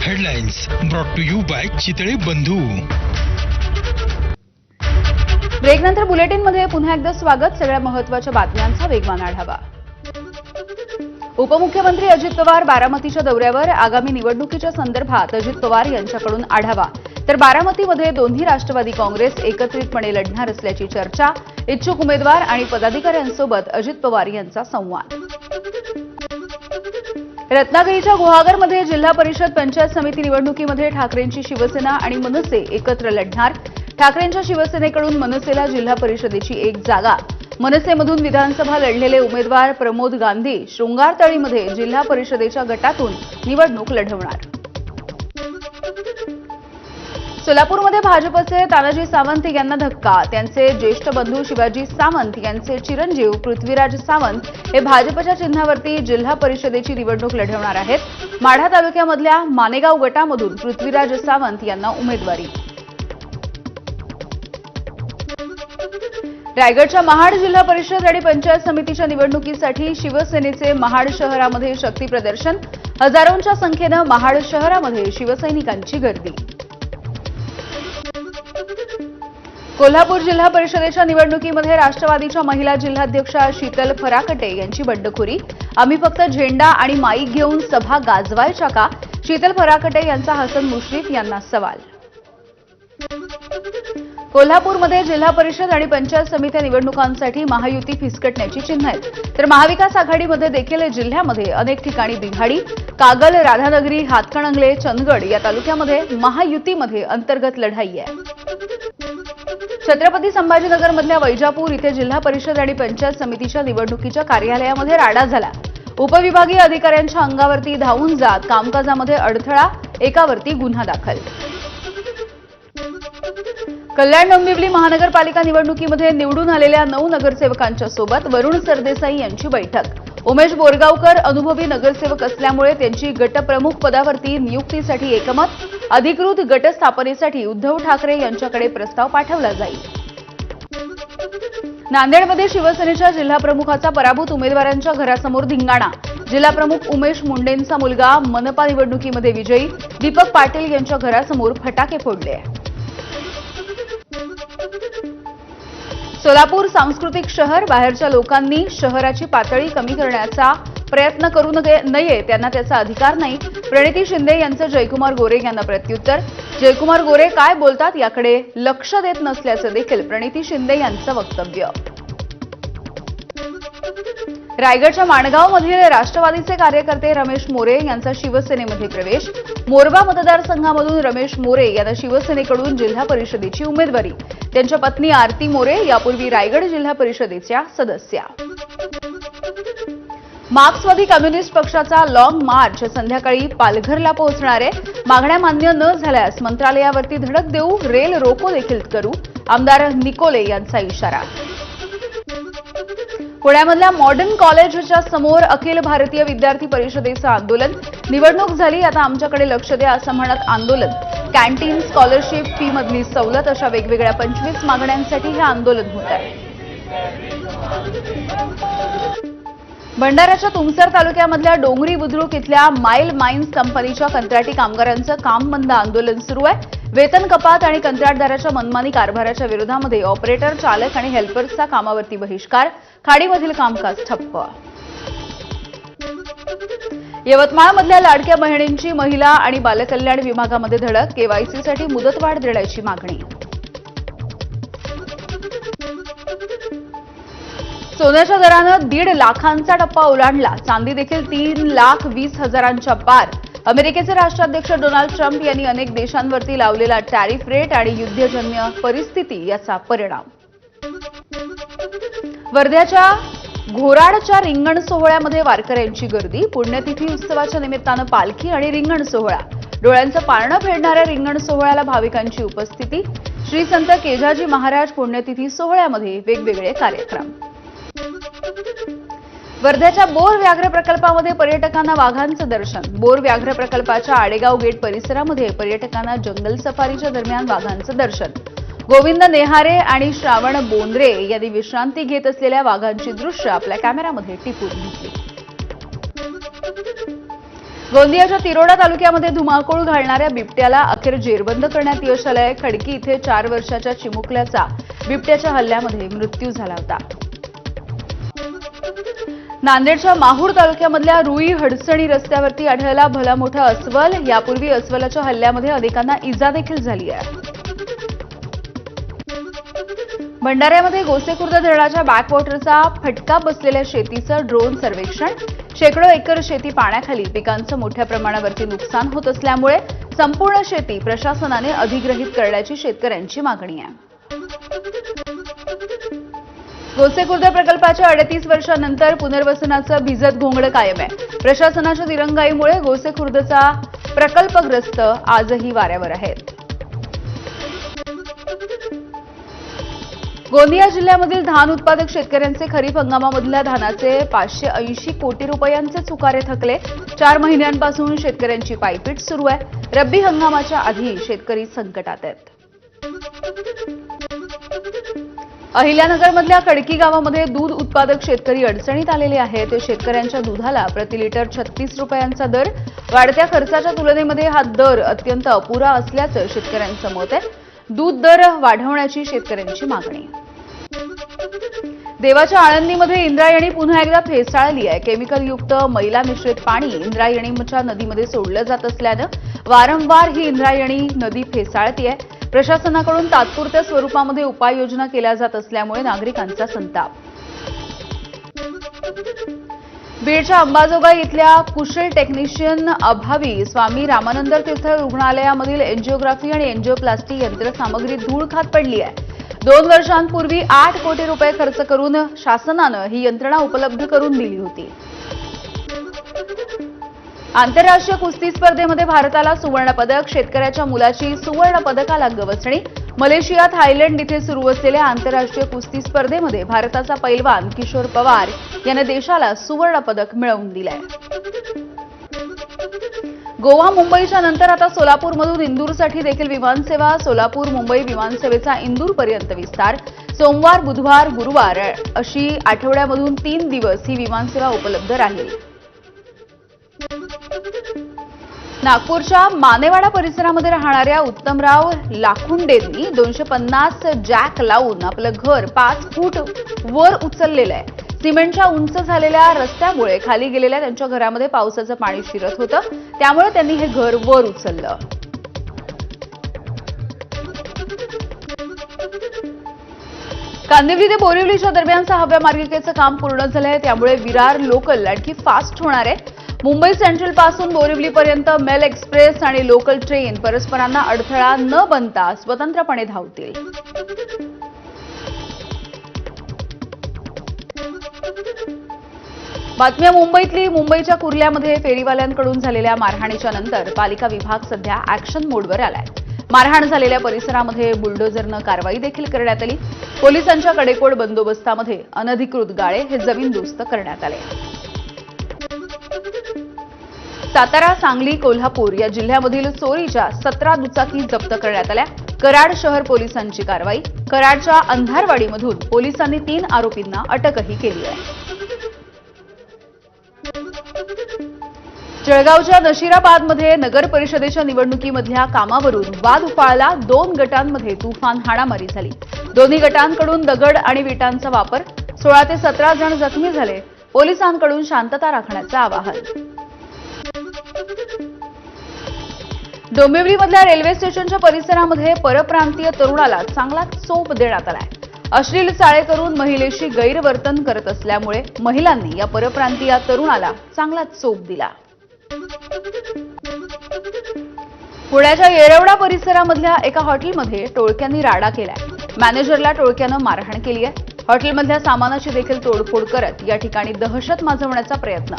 Headlines brought to you by Chitale Bandhu. ब्रेकनंतर बुलेटिनमध्ये पुन्हा एकदा स्वागत. सगळ्या महत्त्वाच्या बातम्यांचा वेगवान आढावा. उपमुख्यमंत्री अजित पवार बारामतीच्या दौऱ्यावर. आगामी निवडणुकीच्या संदर्भात अजित पवार यांच्याकडून आढावा. तर बारामतीमध्ये दोन्ही राष्ट्रवादी काँग्रेस एकत्रितपणे लढणार असल्याची चर्चा. इच्छुक उमेदवार आणि पदाधिकाऱ्यांसोबत अजित पवार यांचा संवाद. रत्नागिरीच्या गुहागरमध्ये जिल्हा परिषद पंचायत समिती निवडणुकीमध्ये ठाकरेंची शिवसेना आणि मनसे एकत्र लढणार. ठाकरेंच्या शिवसेनेकडून मनसेला जिल्हा परिषदेची एक जागा. मनसेमधून विधानसभा लढलेले उमेदवार प्रमोद गांधी शृंगारतळीमध्ये जिल्हा परिषदेच्या गटातून निवडणूक लढवणार. सोलापूरमध्ये भाजपचे तानाजी सावंत यांना धक्का. त्यांचे ज्येष्ठ बंधू शिवाजी सावंत यांचे चिरंजीव पृथ्वीराज सावंत हे भाजपच्या चिन्हावरती जिल्हा परिषदेची निवडणूक लढवणार आहेत. माढा तालुक्यामधल्या मानेगाव गटामधून पृथ्वीराज सावंत यांना उमेदवारी. रायगडच्या महाड जिल्हा परिषद आणि पंचायत समितीच्या निवडणुकीसाठी शिवसेनेचे महाड शहरामध्ये शक्ती प्रदर्शन. हजारोंच्या संख्येनं महाड शहरामध्ये शिवसैनिकांची गर्दी. कोल्हापूर जिल्हा परिषदेच्या निवडणुकीमध्ये राष्ट्रवादीच्या महिला जिल्हाध्यक्षा शीतल फराकटे यांची बंडखोरी. आम्ही फक्त झेंडा आणि माईक घेऊन सभा गाजवायच्या का? शीतल फराकटे यांचा हसन मुश्रीफ यांना सवाल. कोल्हापूरमध्ये जिल्हा परिषद आणि पंचायत समित्या निवडणुकांसाठी महायुती फिसकटण्याची चिन्ह आहेत. तर महाविकास आघाडीमध्ये देखील जिल्ह्यामध्ये अनेक ठिकाणी बिघाडी. कागल, राधानगरी, हातकणंगले, चंदगड या तालुक्यामध्ये महायुतीमध्ये अंतर्गत लढाई आहे. छत्रपती संभाजीनगरमधल्या वैजापूर इथे जिल्हा परिषद आणि पंचायत समितीच्या निवडणुकीच्या कार्यालयामध्ये राडा झाला. उपविभागीय अधिकाऱ्यांच्या अंगावरती धावून जात कामकाजामध्ये अडथळा. एकावरती गुन्हा दाखल. कल्याण डोंबिवली महानगरपालिका निवडणुकीमध्ये निवडून आलेल्या 9 नगरसेवकांच्या सोबत वरुण सरदेसाई यांची बैठक. उमेश बोरगावकर अनुभवी नगरसेवक असल्यामुळे त्यांची गटप्रमुख पदावरती नियुक्तीसाठी एकमत. अधिकृत गट स्थापनेसाठी उद्धव ठाकरे यांच्याकडे प्रस्ताव पाठवला जाईल. नांदेडमध्ये शिवसेनेच्या जिल्हाप्रमुखाचा पराभूत उमेदवारांच्या घरासमोर धिंगाणा. जिल्हाप्रमुख उमेश मुंडेंचा मुलगा मनपा निवडणुकीमध्ये विजयी. दीपक पाटील यांच्या घरासमोर फटाके फोडले. सोलापूर सांस्कृतिक शहर. बाहेरच्या लोकांनी शहराची पातळी कमी करण्याचा प्रयत्न करू नये, त्यांना त्याचा अधिकार नाही. प्रणिती शिंदे यांचं जयकुमार गोरे यांना प्रत्युत्तर. जयकुमार गोरे काय बोलतात याकडे लक्ष देत नसल्याचं देखील प्रणिती शिंदे यांचं वक्तव्य. रायगडच्या माणगावमधील राष्ट्रवादीचे कार्यकर्ते रमेश मोरे यांचा शिवसेनेमध्ये प्रवेश. मोरबा मतदारसंघामधून रमेश मोरे यांना शिवसेनेकडून जिल्हा परिषदेची उमेदवारी. त्यांच्या पत्नी आरती मोरे यापूर्वी रायगड जिल्हा परिषदेच्या सदस्या. मार्क्सवादी कम्युनिस्ट पक्षाचा लॉंग मार्च संध्याकाळी पालघरला पोहोचणार आहे. मागण्या मान्य न झाल्यास मंत्रालयावरती धडक देऊ, रेल रोको देखील करू. आमदार निकोले यांचा इशारा. पुण्यामधल्या मॉडर्न कॉलेजच्या समोर अखिल भारतीय विद्यार्थी परिषदेचं आंदोलन. निवडणूक झाली, आता आमच्याकडे लक्ष द्या असं म्हणत आंदोलन. कॅन्टीन, स्कॉलरशिप, फी मधली सवलत अशा वेगवेगळ्या 25 मागण्यांसाठी हे आंदोलन होत आहे. भंडाऱ्याच्या तुमसर तालुक्यामधल्या डोंगरी बुद्रुक इथल्या माईल माइन्स कंपनीच्या कंत्राटी कामगारांचं काम बंद आंदोलन सुरू आहे. वेतन कपात आणि कंत्राटदाराच्या मनमानी कारभाराच्या विरोधामध्ये ऑपरेटर, चालक आणि हेल्पर्सचा कामावरती बहिष्कार. खाडीमधील कामकाज ठप्प. यवतमाळमधल्या लाडक्या बहिणींची महिला आणि बालकल्याण विभागामध्ये धडक. केवायसीसाठी मुदतवाढ देण्याची मागणी. सोन्याच्या दरानं 1.5 लाखांचा टप्पा ओलांडला. चांदी देखील 3,20,000च्या पार. अमेरिकेचे राष्ट्राध्यक्ष डोनाल्ड ट्रम्प यांनी अनेक देशांवरती लावलेला टॅरिफ रेट आणि युद्धजन्य परिस्थिती याचा परिणाम. वर्ध्याच्या घोराडच्या रिंगण सोहळ्यामध्ये वारकऱ्यांची गर्दी. पुण्यतिथी उत्सवाच्या निमित्तानं पालखी आणि रिंगण सोहळा. डोळ्यांचं पारणं फेडणाऱ्या रिंगण सोहळ्याला भाविकांची उपस्थिती. श्री संत केजाजी महाराज पुण्यतिथी सोहळ्यामध्ये वेगवेगळे कार्यक्रम. वर्ध्याच्या बोर व्याघ्र प्रकल्पामध्ये पर्यटकांना वाघांचं दर्शन. बोर व्याघ्र प्रकल्पाच्या आडेगाव गेट परिसरामध्ये पर्यटकांना जंगल सफारीच्या दरम्यान वाघांचं दर्शन. गोविंद नेहारे आणि श्रावण बोंद्रे यांनी विश्रांती घेत असलेल्या वाघांची दृश्य आपल्या कॅमेऱ्यामध्ये टिपून घेतली. गोंदियाच्या तिरोडा तालुक्यामध्ये धुमाकूळ घालणाऱ्या बिबट्याला अखेर जेरबंद करण्यात यश आलंय. खडकी इथे 4 वर्षाच्या चिमुकल्याचा बिबट्याच्या हल्ल्यामध्ये मृत्यू झाला होता. नांदेडच्या माहूर तालुक्यामधल्या रुई हडसणी रस्त्यावरती आढळला भला मोठा अस्वल. यापूर्वी अस्वलाच्या हल्ल्यामध्ये अनेकांना इजा देखील झाली आहे. भंडाऱ्यामध्ये गोसेखुर्द धरणाच्या बॅकवॉटरचा फटका बसलेल्या शेतीचं ड्रोन सर्वेक्षण. शेकडो एकर शेती पाण्याखाली, पिकांचं मोठ्या प्रमाणावरती नुकसान होत असल्यामुळे संपूर्ण शेती प्रशासनाने अधिग्रहित करण्याची शेतकऱ्यांची मागणी आहे. गोसेखुर्द प्रकल्पाच्या 38 वर्षांनंतर पुनर्वसनाचं भिजत घोंगडं कायम आहे. प्रशासनाच्या दिरंगाईमुळे गोसेखुर्दचा प्रकल्पग्रस्त आजही वाऱ्यावर आहेत. गोंदिया जिल्ह्यामधील धान उत्पादक शेतकऱ्यांचे खरीप हंगामामधल्या धानाचे 580 कोटी रुपयांचे चुकारे थकले. 4 महिन्यांपासून शेतकऱ्यांची पायपीट सुरू आहे. रब्बी हंगामाच्या आधी शेतकरी संकटात आहेत. अहिल्यानगरमधल्या खडकी गावामध्ये दूध उत्पादक शेतकरी अडचणीत आलेले आहेत. शेतकऱ्यांच्या दुधाला प्रति लिटर 36 रुपयांचा दर. वाढत्या खर्चाच्या तुलनेमध्ये हा दर अत्यंत अपुरा असल्याचं शेतकऱ्यांचं मत आहे. दूध दर वाढवण्याची शेतकऱ्यांची मागणी. देवाच्या आळंदीमध्ये इंद्रायणी पुन्हा एकदा फेसाळली आहे. केमिकलयुक्त मैला मिश्रित पाणी इंद्रायणीच्या नदीमध्ये सोडलं जात असल्यानं वारंवार ही इंद्रायणी नदी फेसाळतीये. प्रशासनाकडून तात्पुरत्या स्वरूपामध्ये उपाययोजना केल्या जात असल्यामुळे नागरिकांचा संताप. बीडच्या अंबाजोगाई इथल्या कुशल टेक्निशियन अभावी स्वामी रामानंद तीर्थ रुग्णालयामधील एंजिओग्राफी आणि एंजिओप्लास्टी यंत्रसामग्री धूळ खात पडली आहे. 2 वर्षांपूर्वी 8 कोटी रुपये खर्च करून शासनानं ही यंत्रणा उपलब्ध करून दिली होती. आंतरराष्ट्रीय कुस्ती स्पर्धेमध्ये भारताला सुवर्णपदक. शेतकऱ्याच्या मुलाची सुवर्ण पदकाला गवसणी. मलेशिया, थायलंड इथे सुरू असलेल्या आंतरराष्ट्रीय कुस्ती स्पर्धेमध्ये भारताचा पैलवान किशोर पवार याने देशाला सुवर्ण पदक मिळवून दिलंय. गोवा मुंबईच्या नंतर आता सोलापूरमधून इंदूरसाठी देखील विमानसेवा. सोलापूर मुंबई विमानसेवेचा इंदूरपर्यंत विस्तार. सोमवार, बुधवार, गुरुवार अशी आठवड्यामधून 3 दिवस ही विमानसेवा उपलब्ध राहील. नागपूरच्या मानेवाडा परिसरामध्ये राहणाऱ्या उत्तमराव लाखुंडेंनी 250 जॅक लावून आपलं घर 5 फूट वर उचललेलं आहे. सिमेंटच्या उंच झालेल्या रस्त्यामुळे खाली गेलेल्या त्यांच्या घरामध्ये पावसाचं पाणी शिरत होतं. त्यामुळे त्यांनी हे घर वर उचललं. कांदिवली ते बोरिवलीच्या दरम्यानचं 6व्या मार्गिकेचं काम पूर्ण झालंय. त्यामुळे विरार लोकल आणखी फास्ट होणार आहे. मुंबई सेंट्रल पासून बोरिवलीपर्यंत मेल एक्सप्रेस आणि लोकल ट्रेन परस्परांना अडथळा न बनता स्वतंत्रपणे धावतील. बातम्या मुंबईतली. मुंबईच्या कुर्ल्यामध्ये फेरीवाल्यांकडून झालेल्या मारहाणीच्या नंतर पालिका विभाग सध्या ॲक्शन मोडवर आलाय. मारहाण झालेल्या परिसरामध्ये बुलडोझरनं कारवाई देखील करण्यात आली. पोलिसांच्या कडेकोट बंदोबस्तामध्ये अनधिकृत गाळे हे जमीनदोस्त करण्यात आले. सातारा, सांगली, कोल्हापूर या जिल्ह्यामधील चोरीच्या 17 दुचाकी जप्त करण्यात आल्या. कराड शहर पोलिसांची कारवाई. कराडच्या अंधारवाडीमधून पोलिसांनी 3 आरोपींना अटकही केली आहे. जळगावच्या नशिराबादमध्ये नगर परिषदेच्या निवडणुकीमधल्या कामावरून वाद उफाळला. 2 गटांमध्ये तुफान हाणामारी झाली. दोन्ही गटांकडून दगड आणि विटांचा वापर. 16 ते 17 जण जखमी झाले. पोलिसांकडून शांतता राखण्याचं आवाहन. डोंबिवलीमधल्या रेल्वे स्टेशनच्या परिसरामध्ये परप्रांतीय तरुणाला चांगला चोप देण्यात आलाय. अश्लील चाळे करून महिलेशी गैरवर्तन करत असल्यामुळे महिलांनी या परप्रांतीय तरुणाला चांगला चोप दिला. पुण्याच्या येरवडा परिसरामधल्या एका हॉटेलमध्ये टोळक्यांनी राडा केलाय. मॅनेजरला टोळक्यानं मारहाण केली आहे. हॉटेलमधल्या सामानाची देखील तोडफोड करत या ठिकाणी दहशत माजवण्याचा प्रयत्न.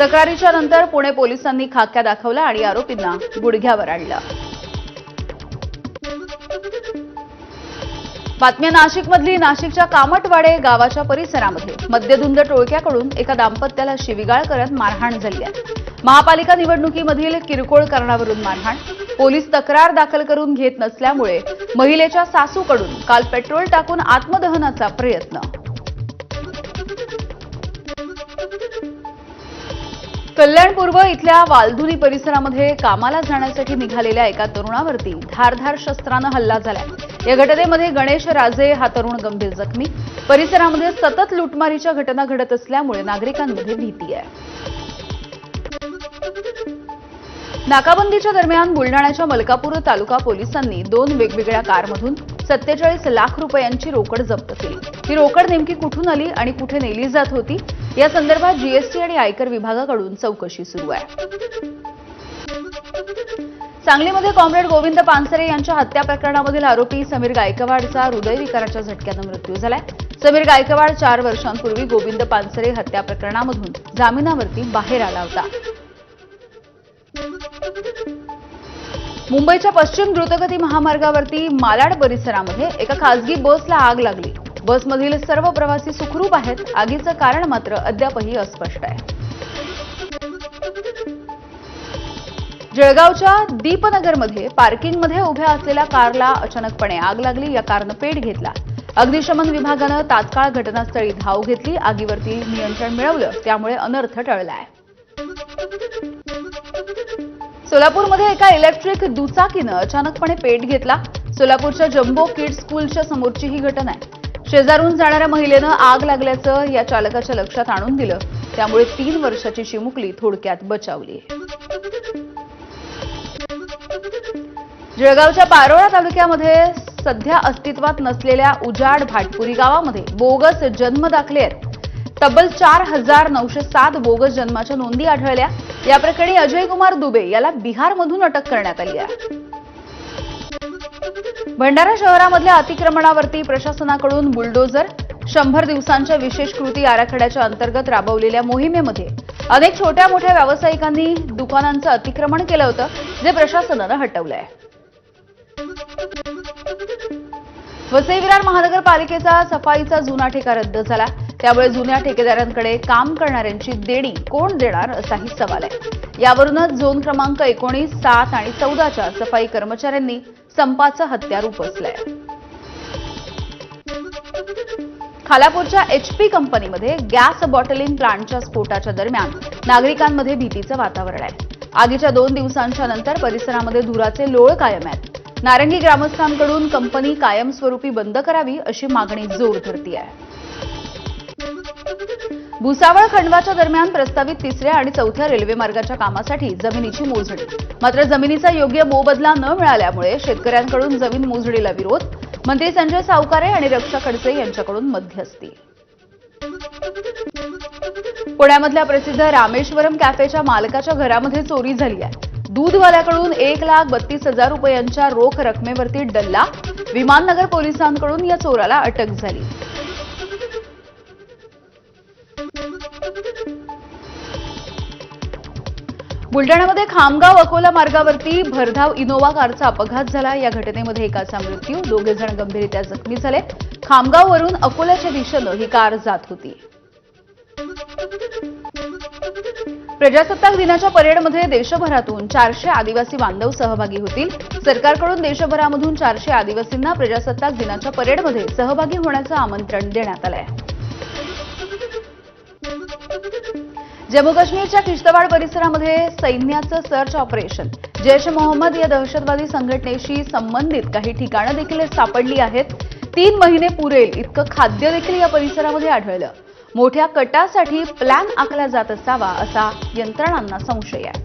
तक्रारीच्या नंतर पुणे पोलिसांनी खाक्या दाखवला आणि आरोपींना गुडघ्यावर आणलं. बातम्या नाशिकमधली. नाशिकच्या कामटवाडे गावाच्या परिसरामध्ये मद्यधुंद टोळक्याकडून एका दाम्पत्याला शिवीगाळ करत मारहाण झाली आहे. महापालिका निवडणुकीमधील किरकोळ कारणावरून मारहाण. पोलीस तक्रार दाखल करून घेत नसल्यामुळे महिलेच्या सासूकडून काल पेट्रोल टाकून आत्मदहनाचा प्रयत्न. कल्याण पूर्व इथल्या वालधुनी परिसरामध्ये कामाला जाण्यासाठी निघालेल्या एका तरुणावरती धारधार शस्त्रानं हल्ला झालाय। या घटनेमध्ये गणेश राजे हा तरुण गंभीर जखमी। परिसरामध्ये सतत लुटमारीच्या घटना घडत असल्यामुळे नागरिकांमध्ये भीती आहे। नाकाबंदीच्या दरम्यान बुलडाण्याच्या मलकापूर तालुका पोलिसांनी 2 वेगवेगळ्या कारमधून 47 लाख रुपयांची रोकड जप्त केली। ही रोकड नेमकी कुठून आली आणि कुठे नेली जात होती या संदर्भात जीएसटी आणि आयकर विभागाकडून चौकशी सुरू आहे। सांगलीमध्ये कॉम्रेड गोविंद पानसरे यांच्या हत्या प्रकरणामधील आरोपी समीर गायकवाडचा हृदयविकाराच्या झटक्यानं मृत्यू झालाय। समीर गायकवाड 4 वर्षांपूर्वी गोविंद पानसरे हत्या प्रकरणामधून जामिनावरती बाहेर आला होता। मुंबईच्या पश्चिम द्रुतगती महामार्गावरती मालाड परिसरामध्ये एका खासगी बसला आग लागली। बसमधील सर्व प्रवासी सुखरूप आहेत। आगीचं कारण मात्र अद्यापही अस्पष्ट आहे। जळगावच्या दीपनगरमध्ये पार्किंगमध्ये उभ्या असलेल्या कारला अचानकपणे आग लागली। या कारनं पेट घेतला। अग्निशमन विभागानं तात्काळ घटनास्थळी धाव घेतली। आगीवरती नियंत्रण मिळवलं, त्यामुळे अनर्थ टळलाय। सोलापूरमध्ये एका इलेक्ट्रिक दुचाकीनं अचानकपणे पेट घेतला। सोलापूरच्या जम्बो किड्स स्कूलच्या समोरची ही घटना आहे। शेजारून जाणाऱ्या महिलेनं आग लागल्याचं या चालकाच्या लक्षात आणून दिलं, त्यामुळे 3 वर्षाची चिमुकली थोडक्यात बचावली। जळगावच्या पारोळा तालुक्यामध्ये सध्या अस्तित्वात नसलेल्या उजाड भाटपुरी गावामध्ये बोगस जन्म दाखले आहेत। तब्बल 4907 बोगस जन्माच्या नोंदी आढळल्या। या प्रकरणी अजय कुमार दुबे याला बिहारमधून अटक करण्यात आली आहे। भंडारा शहरामधल्या अतिक्रमणावरती प्रशासनाकडून बुलडोझर 100 दिवसांच्या विशेष कृती आराखड्याच्या अंतर्गत राबवलेल्या मोहिमेमध्ये अनेक छोट्या मोठ्या व्यावसायिकांनी दुकानांचं अतिक्रमण केलं होतं, जे प्रशासनानं हटवलंय। वसई विरार महानगरपालिकेचा सफाईचा जुना ठेका रद्द झाला, त्यामुळे जुन्या ठेकेदारांकडे काम करणाऱ्यांची देणी कोण देणार असाही सवाल आहे। यावरूनच झोन क्रमांक 19, 7 आणि 14च्या सफाई कर्मचाऱ्यांनी संपाचं हत्यार उपसलंय। खालापूरच्या HP कंपनीमध्ये गॅस बॉटलिंग प्लांटच्या स्फोटाच्या दरम्यान नागरिकांमध्ये भीतीचं वातावरण आहे। आगीच्या 2 दिवसांच्या नंतर परिसरामध्ये धुराचे लोळ कायम आहेत। नारंगी ग्रामस्थांकडून कंपनी कायमस्वरूपी बंद करावी अशी मागणी जोर धरती आहे। भुसावळ खंडवाच्या दरम्यान प्रस्तावित 3ऱ्या आणि 4थ्या रेल्वे मार्गाच्या कामासाठी जमिनीची मोजणी, मात्र जमिनीचा योग्य मोबदला न मिळाल्यामुळे शेतकऱ्यांकडून जमीन मोजणीला विरोध। मंत्री संजय सावकारे आणि रक्षा खडसे यांच्याकडून मध्यस्थी। पुण्यामधल्या प्रसिद्ध रामेश्वरम कॅफेच्या मालकाच्या घरामध्ये चोरी झाली आहे। दूधवाल्याकडून 1,32,000 रुपयांच्या रोख रकमेवरती डल्ला। विमाननगर पोलिसांकडून या चोराला अटक झाली। बुलडाण्यामध्ये खामगाव अकोला मार्गावरती भरधाव इनोव्हा कारचा अपघात झाला। या घटनेमध्ये एकाचा मृत्यू, 2 जण गंभीररीत्या जखमी झाले। खामगाववरून अकोल्याच्या दिशेनं ही कार जात होती। प्रजासत्ताक दिनाच्या परेडमध्ये देशभरातून 400 आदिवासी बांधव सहभागी होतील। सरकारकडून देशभरामधून 400 आदिवासींना प्रजासत्ताक दिनाच्या परेडमध्ये सहभागी होण्याचं आमंत्रण देण्यात आलंय। जम्मू काश्मीरच्या किश्तवाड परिसरामध्ये सैन्याचं सर्च ऑपरेशन। जैश मोहम्मद या दहशतवादी संघटनेशी संबंधित काही ठिकाणं देखील सापडली आहेत। 3 महिने पुरेल इतकं खाद्य देखील या परिसरामध्ये आढळलं। मोठ्या कटासाठी प्लॅन आखला जात असावा असा यंत्रणांना संशय आहे।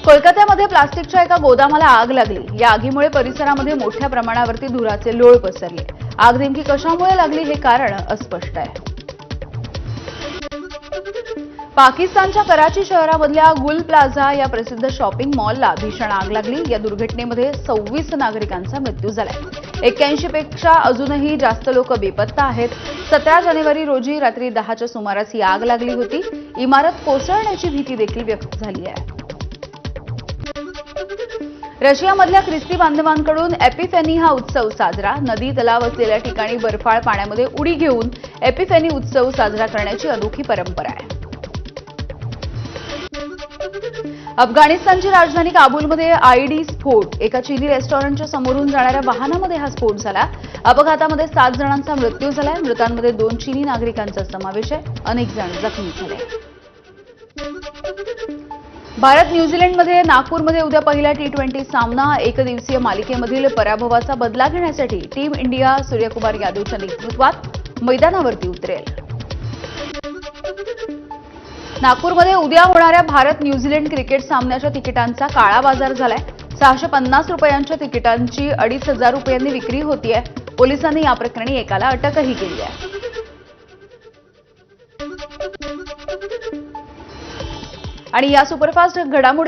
कोलकात्यामध्ये प्लास्टिकच्या एका गोदामाला आग लागली। या आगीमुळे परिसरामध्ये मोठ्या प्रमाणावरती धुराचे लोळ पसरले। आग नेमकी कशामुळे लागली हे कारण अस्पष्ट आहे। पाकिस्तानच्या कराची शहरामधल्या गुल प्लाझा या प्रसिद्ध शॉपिंग मॉलला भीषण आग लागली। या दुर्घटनेमध्ये 26 नागरिकांचा मृत्यू झालाय। 81 पेक्षा अजूनही जास्त लोक बेपत्ता आहेत। 17 जानेवारी रोजी रात्री 10च्या सुमारास ही आग लागली होती। इमारत कोसळण्याची भीती देखील व्यक्त झाली आहे। रशियामधल्या ख्रिस्ती बांधवांकडून एपिफेनी हा उत्सव साजरा। नदी तलाव असलेल्या ठिकाणी बर्फाळ पाण्यामध्ये उडी घेऊन एपिफेनी उत्सव साजरा करण्याची अनोखी परंपरा आहे। अफगाणिस्तानची राजधानी काबूलमध्ये आयईडी स्फोट. एका चीनी रेस्टॉरंटच्या समोरून जाणाऱ्या वाहनामध्ये हा स्फोट झाला. अपघातामध्ये 7 जणांचा मृत्यू झालाय. मृतांमध्ये 2 चीनी नागरिकांचा समावेश आहे. अनेक जण जखमी झाले. भारत न्यूझीलंडमध्ये नागपूरमध्ये उद्या पहिला T20 सामना. एकदिवसीय मालिकेमधील पराभवाचा बदला घेण्यासाठी टीम इंडिया सूर्यकुमार यादवच्या नेतृत्वात मैदानावरती उतरेल. नागपूरमध्ये उद्या होणाऱ्या भारत न्यूझीलंड क्रिकेट सामन्याच्या तिकिटांचा काळा बाजार झालाय. 650 रुपयांच्या तिकिटांची 2,500 रुपयांनी विक्री होतीये. पोलिसांनी या प्रकरणी एकाला अटकही केली आहे. आणि या सुपरफास्ट घडामोडी